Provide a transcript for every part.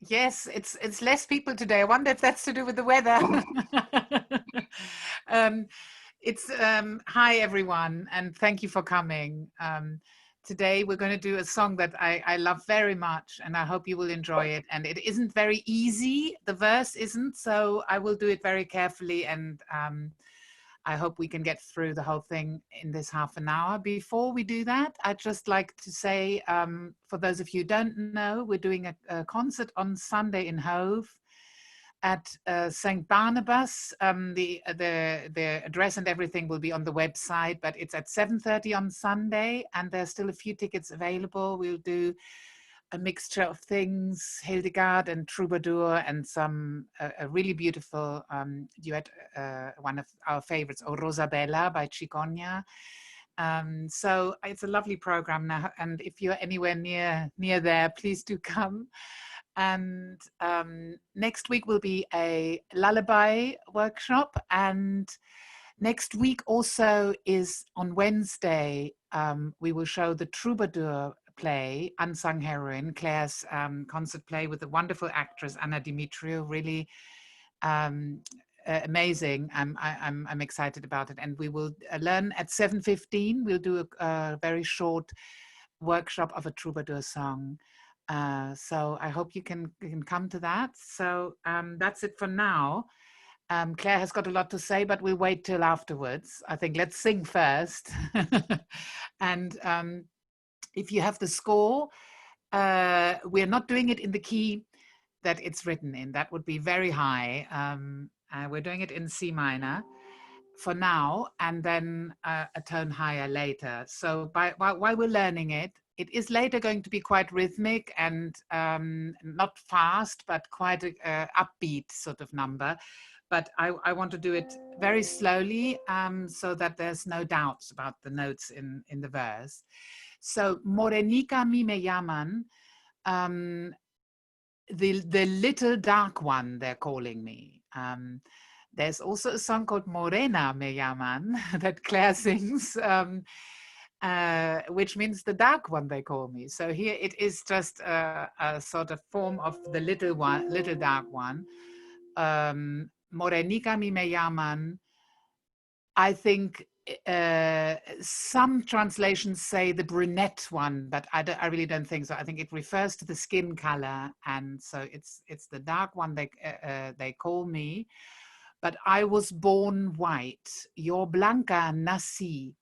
Yes, it's less people today. I wonder if that's to do with the weather. um, Hi everyone, and thank you for coming. Today we're going to do a song that I love very much, and I hope you will enjoy it. And it isn't very easy. The verse isn't, so I will do it very carefully, and I hope we can get through the whole thing in this half an hour. Before we do that, I'd just like to say, for those of you who don't know, we're doing a concert on Sunday in Hove at St. Barnabas. The address and everything will be on the website, but it's at 7:30 on Sunday, and there's still a few tickets available. We'll do a mixture of things, Hildegard and Troubadour, and some a really beautiful duet, one of our favorites, O Rosabella by Cicogna. So it's a lovely program now, and if you're anywhere near there, please do come. And next week will be a lullaby workshop, and next week also is on Wednesday. We will show the Troubadour play, Unsung Herring, Claire's concert play with the wonderful actress Anna Dimitriou. Really amazing. I'm excited about it, and we will learn at 7:15. We'll do a very short workshop of a Troubadour song. So I hope you can come to that. So that's it for now. Claire has got a lot to say, but we'll wait till afterwards. I think let's sing first. And if you have the score, we're not doing it in the key that it's written in. That would be very high. We're doing it in C minor for now, and then a tone higher later. So while we're learning it, it is later going to be quite rhythmic and not fast, but quite a upbeat sort of number. But I want to do it very slowly so that there's no doubts about the notes in the verse. So, Morenica mi me llaman, the little dark one, they're calling me. There's also a song called Morena me llaman that Claire sings, which means the dark one, they call me. So here it is just a sort of form of the little one, little dark one. Morenica mi me llaman. I think some translations say the brunette one, but I really don't think so. I think it refers to the skin color, and so it's the dark one they call me. But I was born white. You're blanca, naci.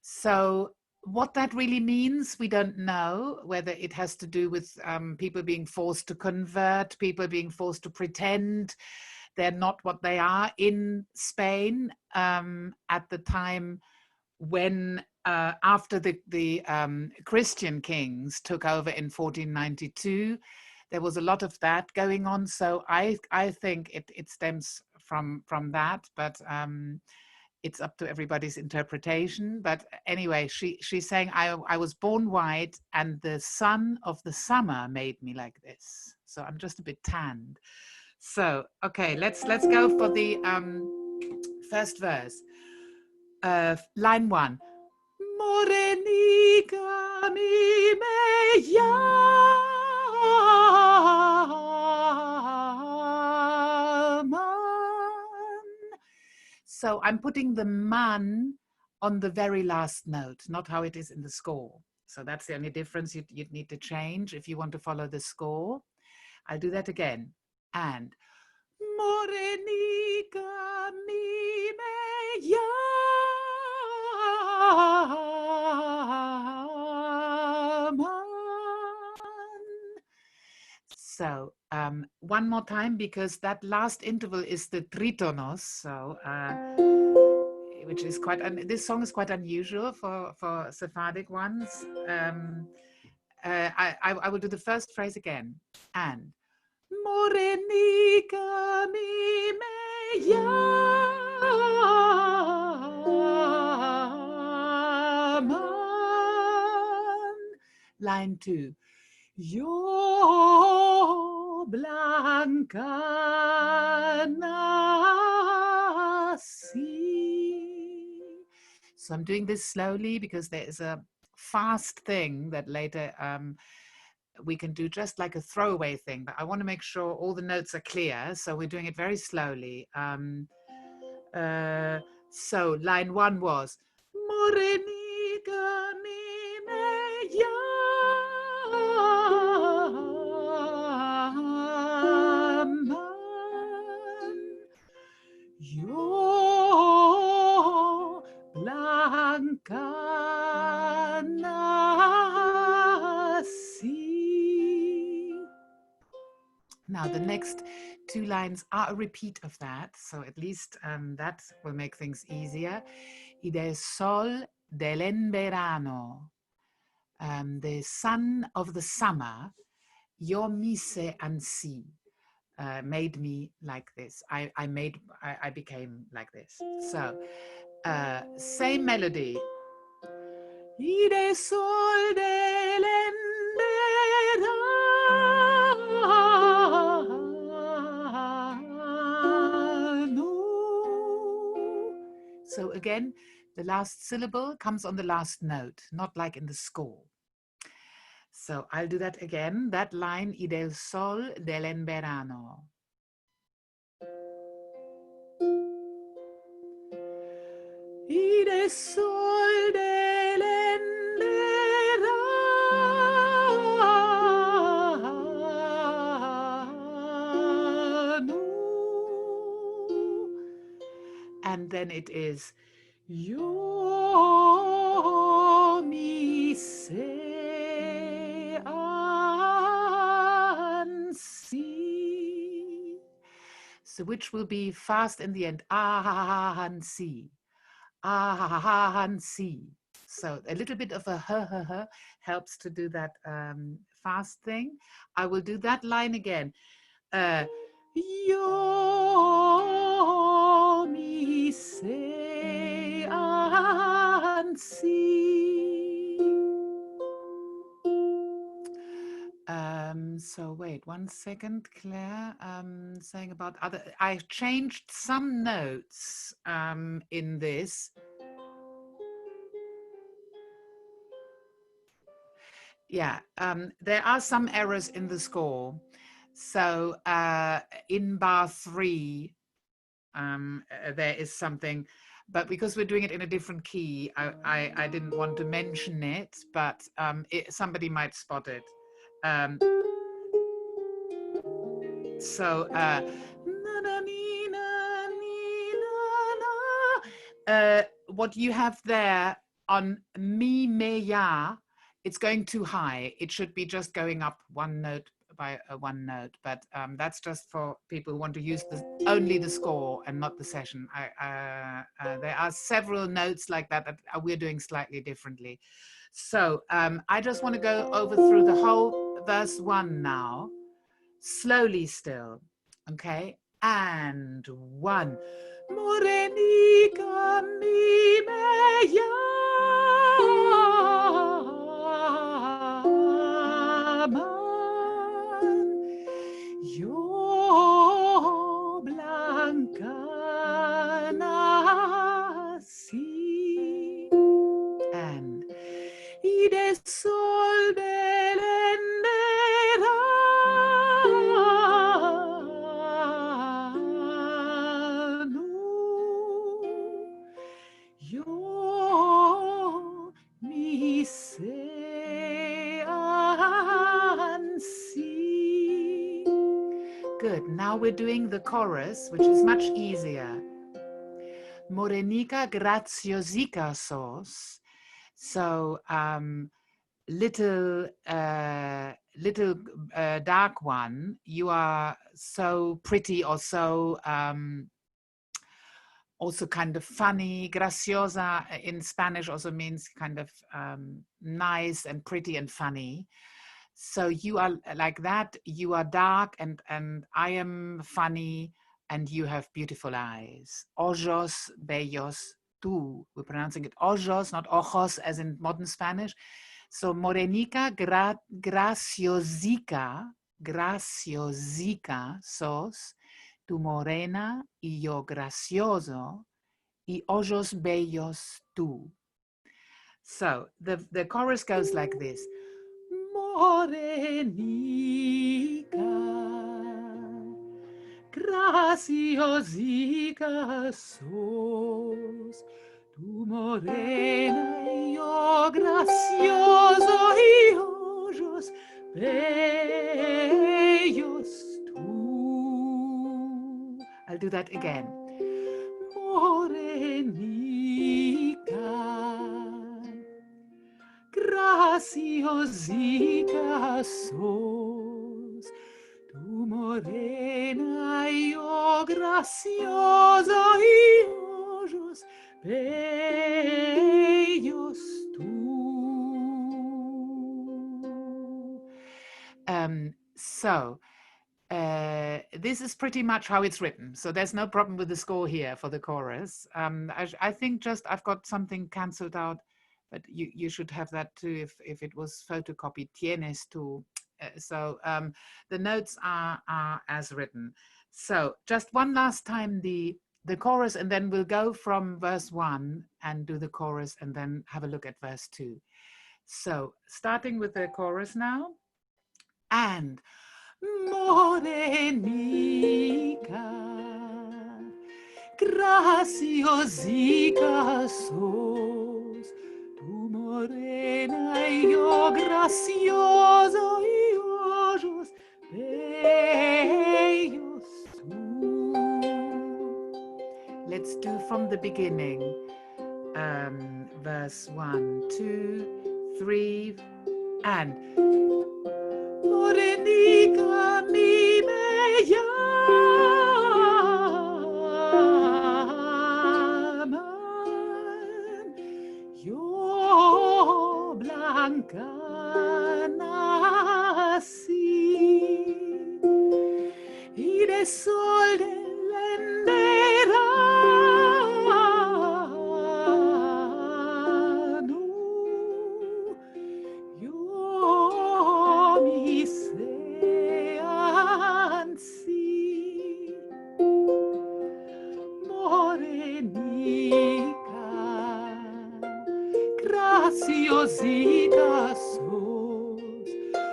So what that really means, we don't know. Whether it has to do with people being forced to convert, people being forced to pretend they're not what they are in Spain at the time when, after the Christian kings took over in 1492, there was a lot of that going on. So I think it stems from that, but it's up to everybody's interpretation. But anyway, she's saying, I was born white, and the sun of the summer made me like this. So I'm just a bit tanned. So, okay, let's go for the first verse. Line 1. Morenica mi me llaman. So I'm putting the man on the very last note, not how it is in the score. So that's the only difference you'd need to change if you want to follow the score. I'll do that again. And Morenica mi me llaman. So one more time, because that last interval is the tritonos. So which is this song is quite unusual for Sephardic ones. I will do the first phrase again. And Morenica mi me llaman. Line 2. Yo blanca naci. So I'm doing this slowly because there is a fast thing that later we can do just like a throwaway thing, but I want to make sure all the notes are clear, so we're doing it very slowly. So line 1 was Morenica me llaman, yo blanca naci. Now the next 2 lines are a repeat of that, so at least that will make things easier. Y del sol del enverano, the sun of the summer, yo mise ansi, made me like this. I became like this. So same melody. Y del sol del enverano. So again, the last syllable comes on the last note, not like in the score. So I'll do that again, that line, y del sol del enverano. Y del sol del enverano. And then it is yo mi se ansi. So which will be fast in the end, ansi, ansi. So a little bit of a helps to do that fast thing. I will do that line again. Yo mi se ansi. So wait 1 second, Claire. Saying about other, I changed some notes in this. Yeah, there are some errors in the score. So in bar 3, there is something, but because we're doing it in a different key, I didn't want to mention it, but somebody might spot it. So what you have there on mi me ya, it's going too high. It should be just going up 1 note by 1 note, but that's just for people who want to use only the score and not the session. There are several notes like that that we're doing slightly differently. So I just want to go over through the whole verse 1 now, slowly still, okay? And 1. Morenica mi me llaman, yo blanca naci. And y de sol del enverano, yo mi se ansi. Good. Now we're doing the chorus, which is much easier. Morenica graciozica sos. So little dark one, you are so pretty, or so also kind of funny. Graciosa in Spanish also means kind of nice and pretty and funny. So you are like that, you are dark and I am funny and you have beautiful eyes. Ojos, bellos, tú. We're pronouncing it ojos, not ojos as in modern Spanish. So Morenica graciozica sos, tu morena y yo graciozo y ojos bellos tú. So the chorus goes like this. Morenica, graciozica sos, tu morena y yo graciozo y ojos bellos tú. I'll do that again. Morenica, graciozica sos, tu morena y yo gracioso y ojos bellos tú. This is pretty much how it's written. So there's no problem with the score here for the chorus. I think just I've got something cancelled out, but you should have that too if it was photocopied. Tienes tú. The notes are as written. So just one last time the chorus, and then we'll go from verse 1 and do the chorus and then have a look at verse 2. So starting with the chorus now. And Morenica, graciozica sos, tu morena y yo gracioso y ojos bellos tú. Let's do from the beginning. Verse 1, 2, 3, and Morenica mi bella llaman, yo blanca nací, y de sol del enverano yo mi ansi, morenica, graciozica sos,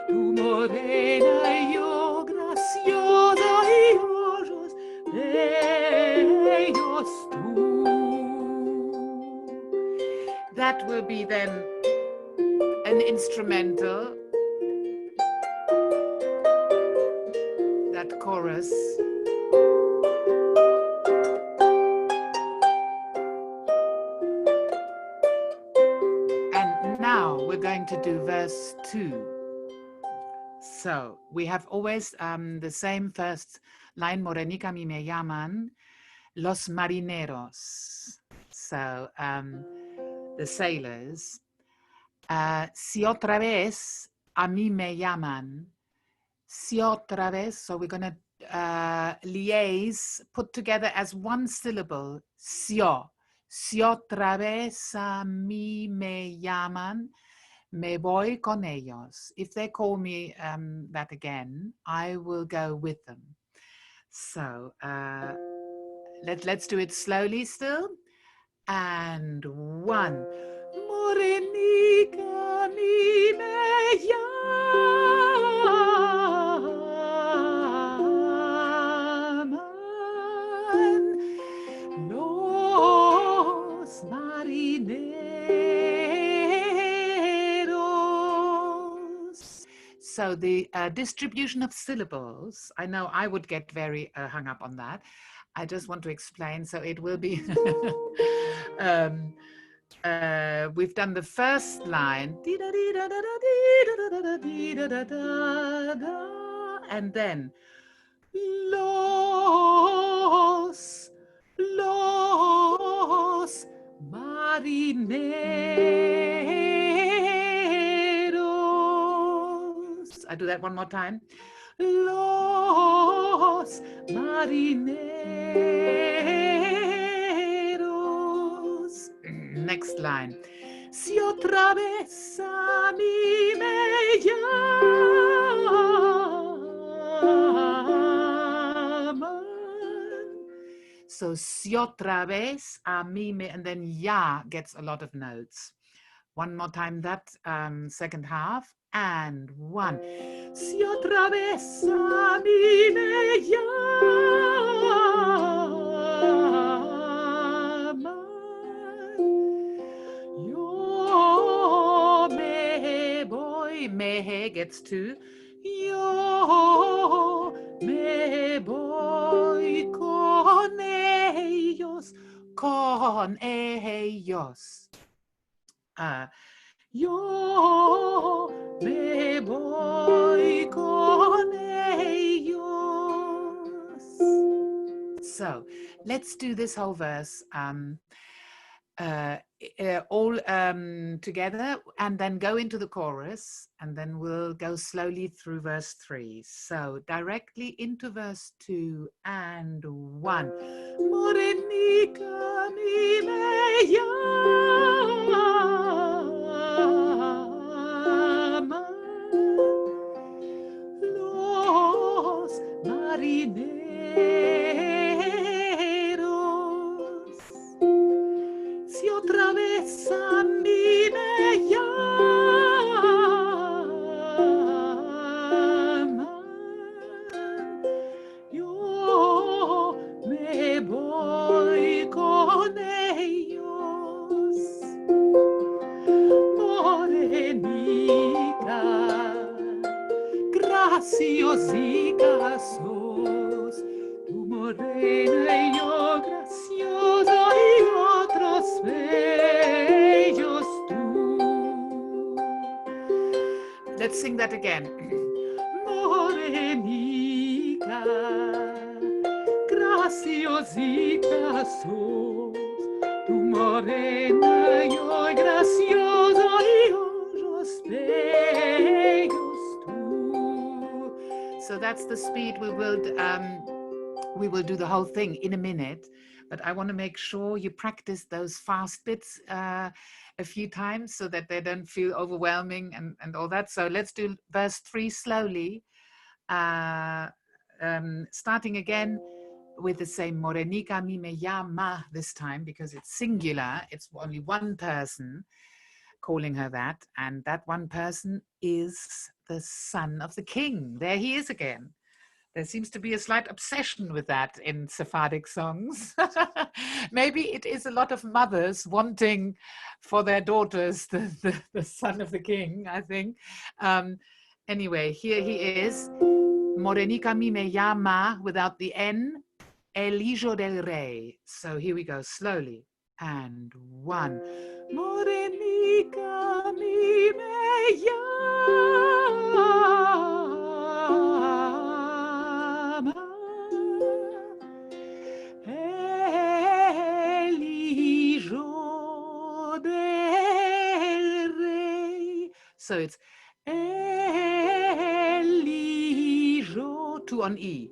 tu morena y yo graciosa y ojos bellos tú. That will be then an instrumental, that chorus. And now we're going to do verse 2. So we have always the same first line, Morenica mi me llaman, los marineros. So the sailors. Si otra vez a mí me llaman, si otra vez, so we're going to liaise, put together as one syllable, si otra vez a mí me llaman, me voy con ellos. If they call me that again, I will go with them. So let's do it slowly still. And 1. Morenica mi me llaman los marineros. So the distribution of syllables, I know I would get very hung up on that. I just want to explain. So it will be we've done the first line, and then los marineros. I do that one more time. Los marineros. Next line. Si otra vez a mí me llaman. So si otra vez a mí me, and then ya gets a lot of notes. One more time that second half. and one. Si otra vez a mí me llaman, yo me voy. Me gets two. Yo me voy con ellos, con ellos. Yo me voy con ellos. So let's do this whole verse all together, and then go into the chorus, and then we'll go slowly through verse 3. So directly into verse 2 and 1. Morenica mi me llama, los marineros. Si otra vez a mí me llaman, yo me voy con ellos. Morenica, graciozica sos, tu morena y yo graciozo y otros bellos tú. Let's sing that again. Morenica, graciozica sos, tu morena y yo gracioso y otros bellos tú. So that's the speed we will do the whole thing in a minute, but I want to make sure you practice those fast bits a few times so that they don't feel overwhelming and all that. So let's do verse 3 slowly, starting again with the same Morenica mi me llama this time, because it's singular. It's only one person calling her that, and that one person is the son of the king. There he is again. There seems to be a slight obsession with that in Sephardic songs. Maybe it is a lot of mothers wanting for their daughters the son of the king, I think. Anyway, here he is. Morenica mi me llama, without the N, el hijo del rey. So here we go, slowly. And one. Morenica mi me llama, el hijo del rey. So it's el hijo, two on E.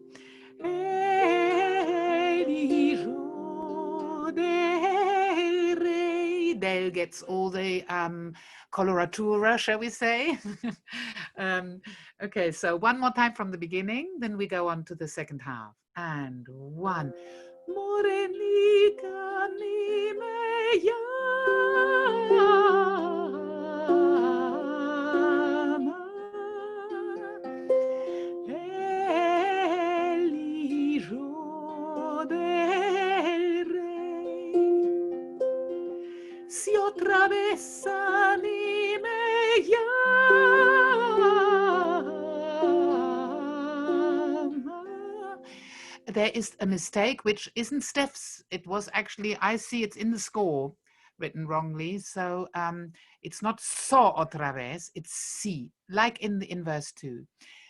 El hijo del rey. Del gets all the coloratura, shall we say? Okay, so one more time from the beginning, then we go on to the second half. And one. Morenica mi me llama, el hijo del rey. Si otra vez a mí me llama. There is a mistake, which isn't Steph's. It was actually, I see it's in the score, written wrongly. So it's not so otra vez, it's si, like in verse 2.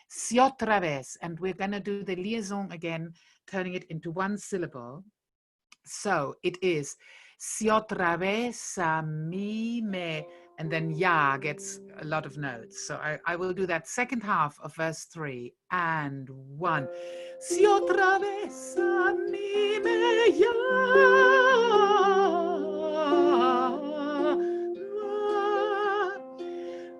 Si otra vez, and we're going to do the liaison again, turning it into one syllable. So it is si otra vez a mí me, and then ya gets a lot of notes. So I will do that second half of verse 3 and 1. Si otra vez a mí me llama,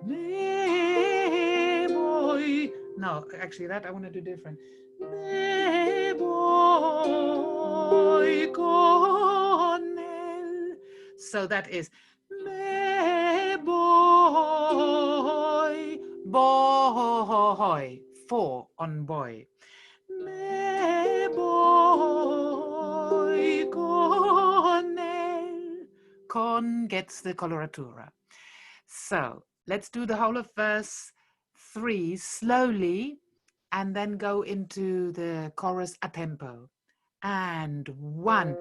me voy. No, actually that I want to do different. Me voy con él. So that is me voy boy, 4 on boy. Me voy con él. Con gets the coloratura. So let's do the whole of verse 3 slowly and then go into the chorus a tempo. And 1.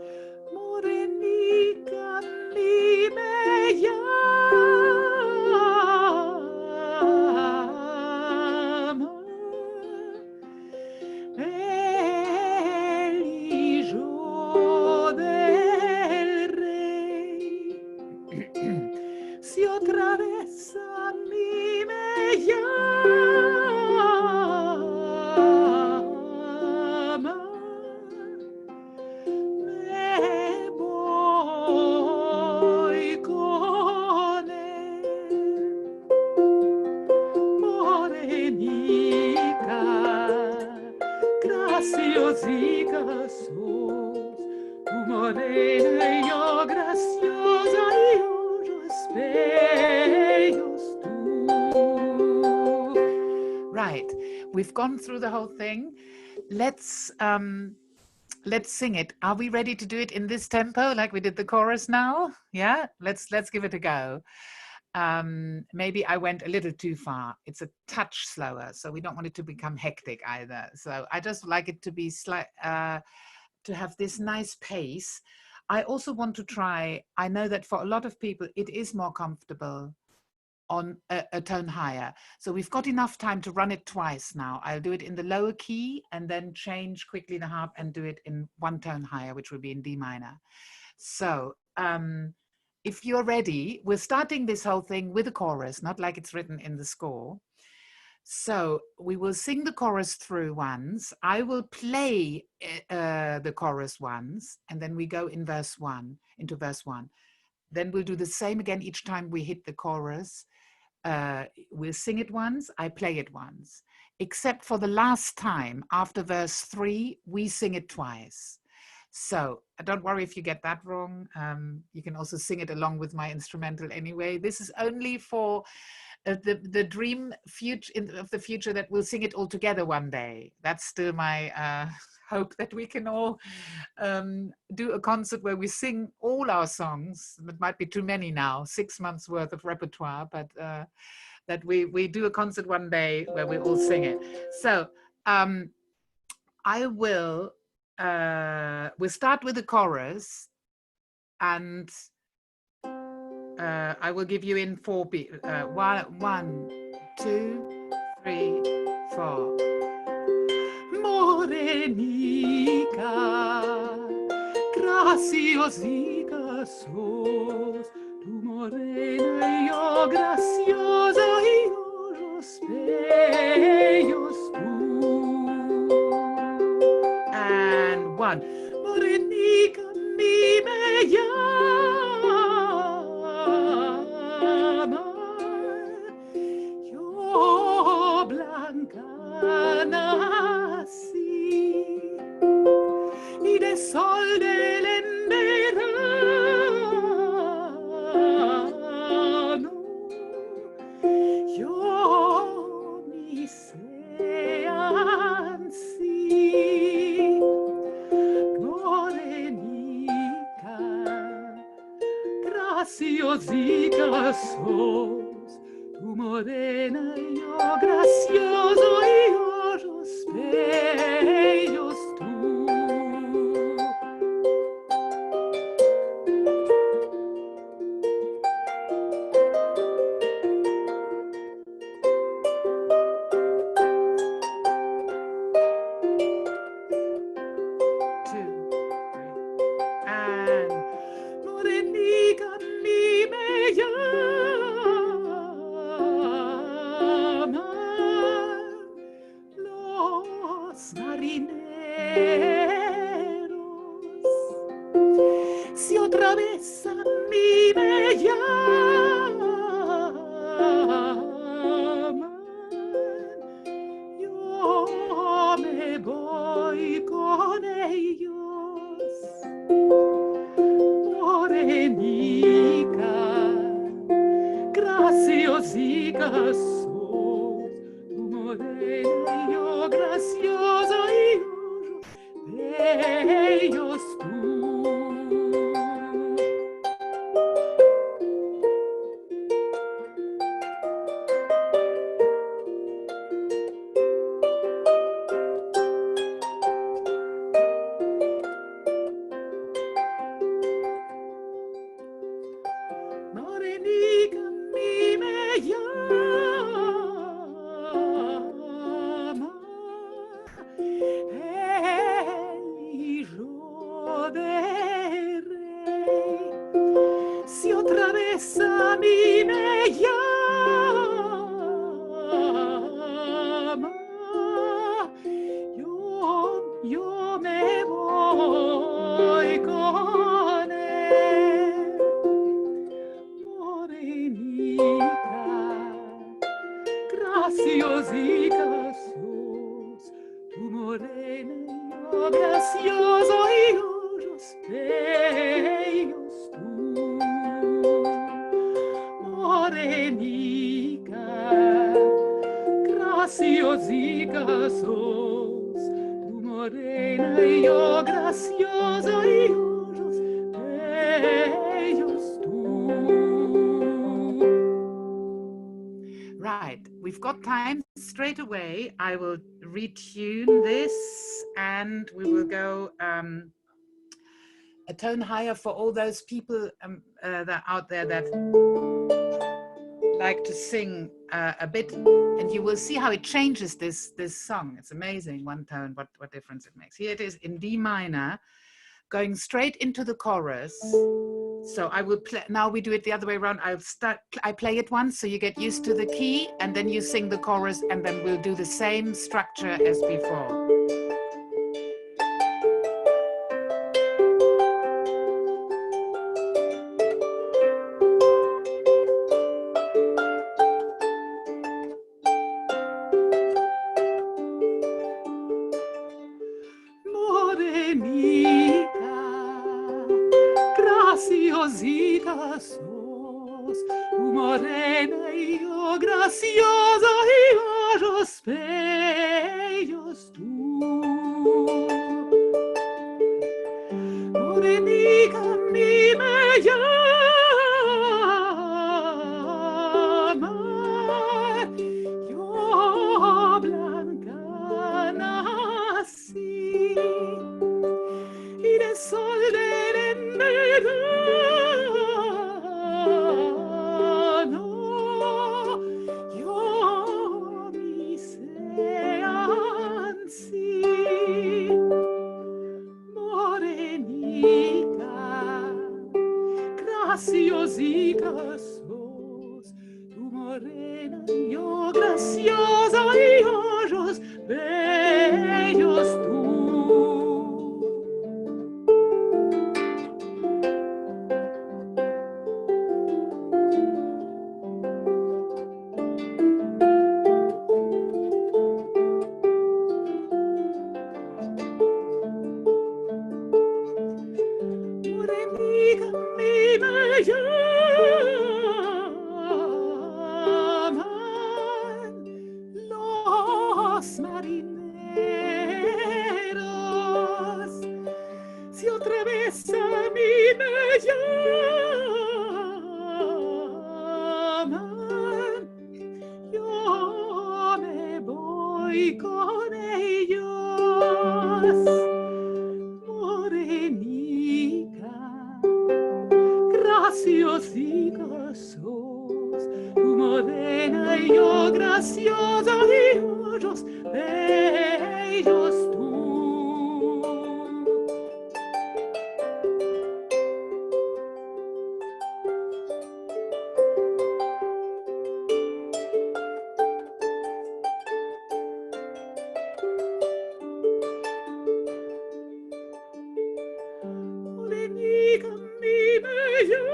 Morenica mi me llama, el hijo del rey. Si otra vez a mí me llama, me voy con él. Morenica, graciozica sos, tu morena y yo graciosa y ojos bellos tú. Right, we've gone through the whole thing. Let's sing it. Are we ready to do it in this tempo like we did the chorus now? Yeah, let's give it a go. Maybe I went a little too far. It's a touch slower, so we don't want it to become hectic either. So I just like it to be to have this nice pace. I also want to try, I know that for a lot of people, it is more comfortable on a tone higher. So we've got enough time to run it twice now. I'll do it in the lower key and then change quickly the harp and do it in 1 tone higher, which will be in D minor. So if you're ready, we're starting this whole thing with a chorus, not like it's written in the score. So we will sing the chorus through once. I will play the chorus once, and then we go in verse 1, into verse 1. Then we'll do the same again each time we hit the chorus. We'll sing it once, I play it once. Except for the last time, after verse 3, we sing it twice. So don't worry if you get that wrong. You can also sing it along with my instrumental anyway. This is only for the dream of the future that we'll sing it all together one day. That's still my hope, that we can all do a concert where we sing all our songs. It might be too many now, 6 months worth of repertoire, but that we do a concert one day where we all sing it. So we'll start with the chorus, and I will give you in 4 beats. 1, 2, 3, 4. Morenica, graciozica sos, tu morena y yo graciosa y ojos bellos tú. And 1. Morenica mi me llama, yo blanca naci, y de sol del enverano, yo mi ansi. Morenica, graciozica sos, tu morena y yo graciozo y ojos bellos tú. Marineros, si otra vez a mí me llaman, yo me voy con ellos. Morenica, graciozica sos, bellos tú. Morenica mi me llama, el hijo del rey. Si otra vez a mí me llama, yo me voy con él. Morenica, graciosica sos, tu morena y yo gracioso y ojos bellos tú. Morenica, graciosica sos, tu morena y yo gracioso y ojos bellos tú. Right, we've got time. Straight away, I will retune this and we will go a tone higher for all those people that are out there that like to sing a bit, and you will see how it changes this song. It's amazing, one tone, what difference it makes. Here it is in D minor, going straight into the chorus. So I will play, now we do it the other way around. I play it once so you get used to the key, and then you sing the chorus, and then we'll do the same structure as before. Morenica, graciosica sos, tu morena y yo gracioso y ojos bellos tú. Morenica mi me llama, yo blanca naci, y del sol del enverano yo mi ansi. Morenica, graciosica sos, tu morena y yo gracioso y ojos bellos tú. Morenica mi me llaman los marineros. Si otra vez a mí me llaman, yo me voy con ellos. Morenica, graciosica sos, tu morena y yo gracioso y ojos bellos tú. Morenica mi me llama,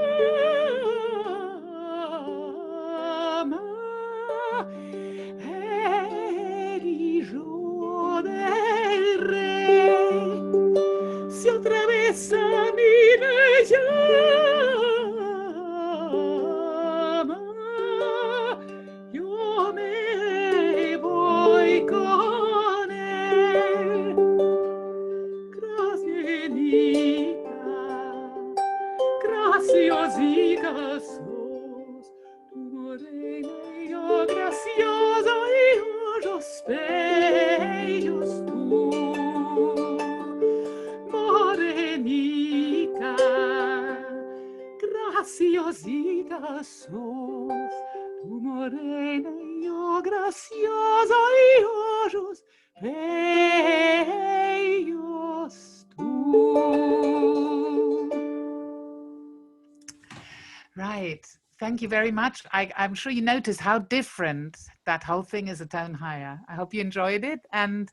el hijo graciosos, tu morena y yo gracioso y ojos bellos tú, morenica, graciosica sos, tu morena y yo gracioso y ojos bellos tú. Right. Thank you very much. I'm sure you noticed how different that whole thing is a tone higher. I hope you enjoyed it. And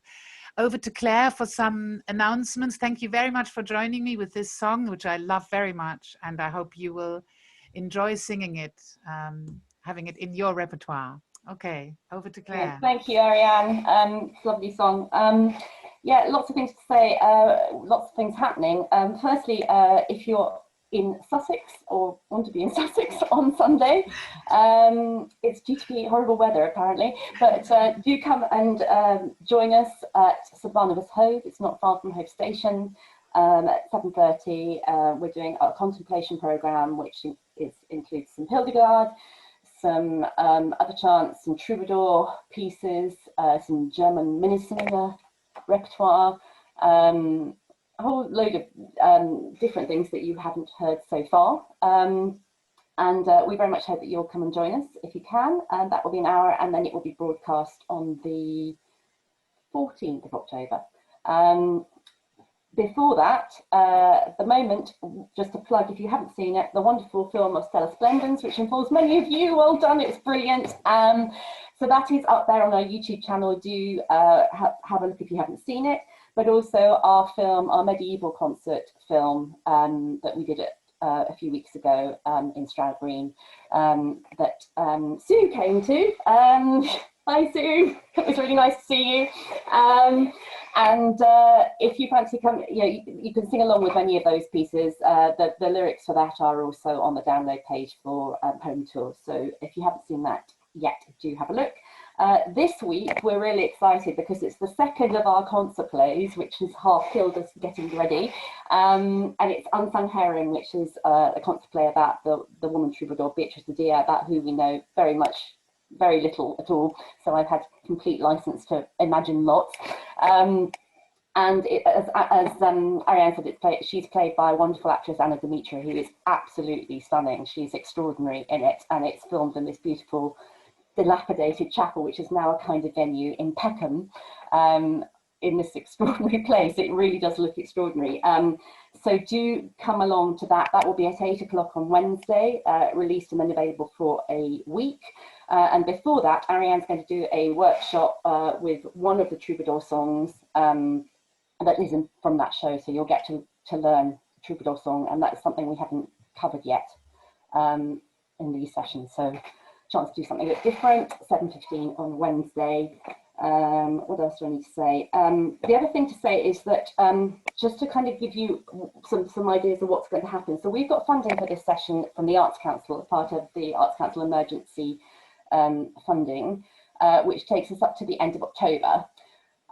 over to Claire for some announcements. Thank you very much for joining me with this song, which I love very much. And I hope you will enjoy singing it, having it in your repertoire. Okay, over to Claire. Yeah, thank you, Ariane. Lovely song. Yeah, lots of things to say, lots of things happening. Firstly, if you're in Sussex or want to be in Sussex on Sunday, it's due to be horrible weather apparently, but do come and join us at St Barnabas Hove. It's not far from Hove Station. At 7:30, we're doing a contemplation programme, which includes some Hildegard, some other chants, some troubadour pieces, some German Minnesinger repertoire, a whole load of different things that you haven't heard so far. And we very much hope that you'll come and join us if you can. And that will be an hour, and then it will be broadcast on the 14th of October. Before that, at the moment, just a plug, if you haven't seen it, the wonderful film of Stella Splendens, which involves many of you. Well done, it's brilliant. So that is up there on our YouTube channel. Do have a look if you haven't seen it. But also our film, our medieval concert film that we did a few weeks ago in Stroud Green, that Sue came to. Hi Sue, it was really nice to see you. And if you fancy come, you can sing along with any of those pieces. The lyrics for that are also on the download page for Home Tour. So if you haven't seen that yet, do have a look. This week we're really excited because it's the second of our concert plays, which has half killed us getting ready, and it's Unsung Herring, which is a concert play about the woman troubadour Beatrice de Dia, about who we know very little at all, so I've had complete license to imagine lots. And as Ariane said, she's played by a wonderful actress, Anna Demetria, who is absolutely stunning. She's extraordinary in it, and it's filmed in this beautiful dilapidated chapel, which is now a kind of venue in Peckham, in this extraordinary place. It really does look extraordinary. So do come along to that. That will be at 8 o'clock on Wednesday, released and then available for a week. And before that, Ariane's going to do a workshop with one of the troubadour songs that isn't from that show. So you'll get to learn the troubadour song, and that's something we haven't covered yet in these sessions. So chance to do something a bit different. 7:15 on Wednesday. What else do I need to say? The other thing to say is that just to kind of give you some ideas of what's going to happen. So we've got funding for this session from the Arts Council, as part of the Arts Council emergency funding, which takes us up to the end of October.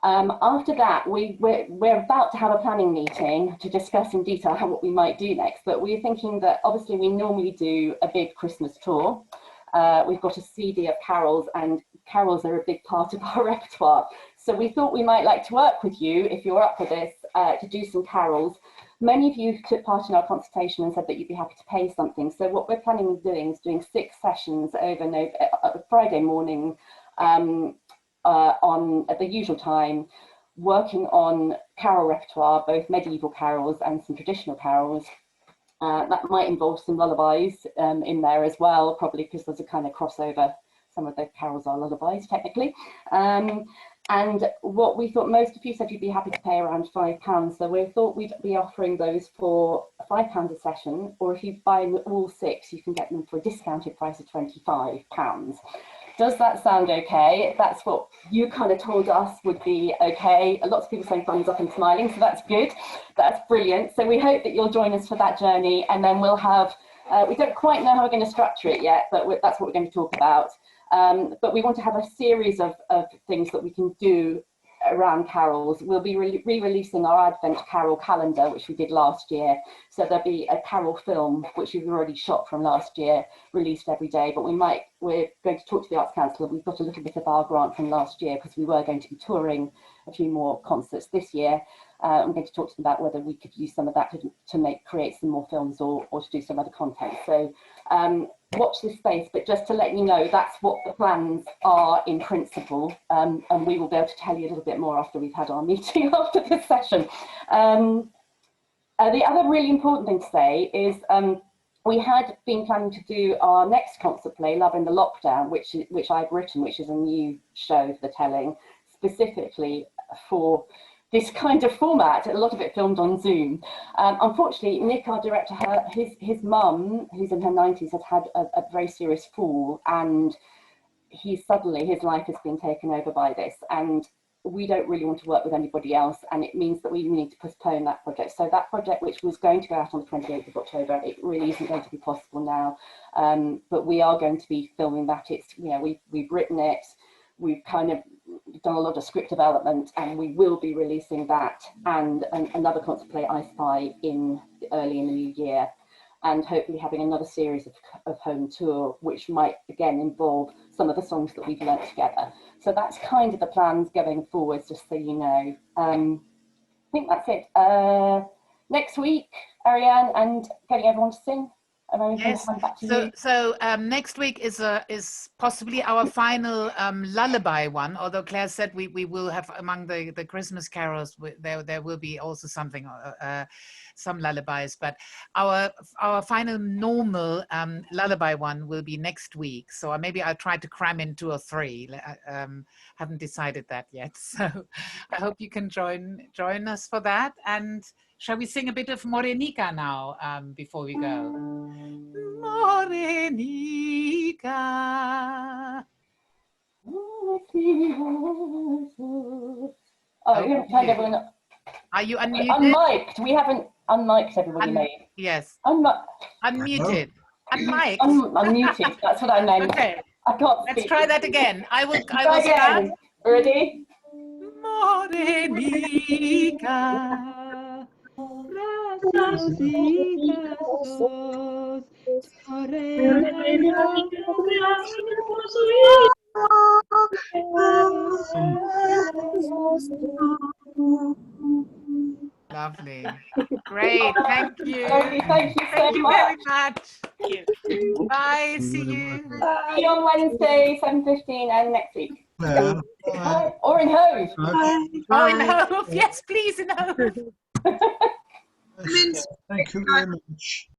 After that, we're about to have a planning meeting to discuss in detail what we might do next. But we're thinking that obviously we normally do a big Christmas tour. We've got a CD of carols, and carols are a big part of our repertoire. So we thought we might like to work with you, if you're up for this, to do some carols. Many of you took part in our consultation and said that you'd be happy to pay something. So what we're planning on doing is doing 6 sessions over Friday morning at the usual time, working on carol repertoire, both medieval carols and some traditional carols. That might involve some lullabies in there as well, probably because there's a kind of crossover. Some of the carols are lullabies, technically. And what we thought, most of you said you'd be happy to pay around £5. So we thought we'd be offering those for £5 a session, or if you buy all 6, you can get them for a discounted price of £25. Does that sound okay? That's what you kind of told us would be okay. Lots of people saying thumbs up and smiling, so that's good. That's brilliant. So we hope that you'll join us for that journey, and then we'll have, we don't quite know how we're going to structure it yet, but that's what we're going to talk about. But we want to have a series of things that we can do around carols. We'll be re-releasing our Advent Carol calendar, which we did last year. So there'll be a carol film, which we've already shot from last year, released every day. But we're going to talk to the Arts Council. We've got a little bit of our grant from last year because we were going to be touring a few more concerts this year. I'm going to talk to them about whether we could use some of that to create some more films or to do some other content. So watch this space, but just to let you know, that's what the plans are in principle, and we will be able to tell you a little bit more after we've had our meeting after this session. The other really important thing to say is we had been planning to do our next concert play, Love in the Lockdown, which I've written, which is a new show for the telling, specifically for this kind of format, a lot of it filmed on Zoom. Unfortunately, Nick, our director, his mum, who's in her 90s, has had a very serious fall, and his life has been taken over by this, and we don't really want to work with anybody else, and it means that we need to postpone that project. So that project, which was going to go out on the 28th of October, it really isn't going to be possible now, but we are going to be filming that. It's, you know, we've written it, we've kind of done a lot of script development, and we will be releasing that and another concert play, I Spy, early in the new year, and hopefully having another series of home tour, which might again involve some of the songs that we've learnt together. So that's kind of the plans going forward, just so you know. I think that's it. Next week, Ariane, and getting everyone to sing. Yes. So next week is possibly our final lullaby one. Although Claire said we will have among the Christmas carols, there will be also something, some lullabies. But our final normal lullaby one will be next week. So maybe I'll try to cram in 2 or 3. Haven't decided that yet. So I hope you can join us for that. And shall we sing a bit of Morenica now before we go? Morenica. Okay. Are you unmuted? Unmiked. We haven't unmiked everybody. Yes. Unmuted. Unmiked. Unmuted. That's what I meant. Okay. I can't speak. Let's try that again. I will again. start. Ready? Morenica. Graciozica sos, morena. Lovely. Great. Thank you. Thank you so much. Very much. Thank you. Bye. See you. See you on Wednesday, 7:15, and next week. Yeah. Or in Hove. Oh, in Hove. Yes, please, in Hove. Thank you very much.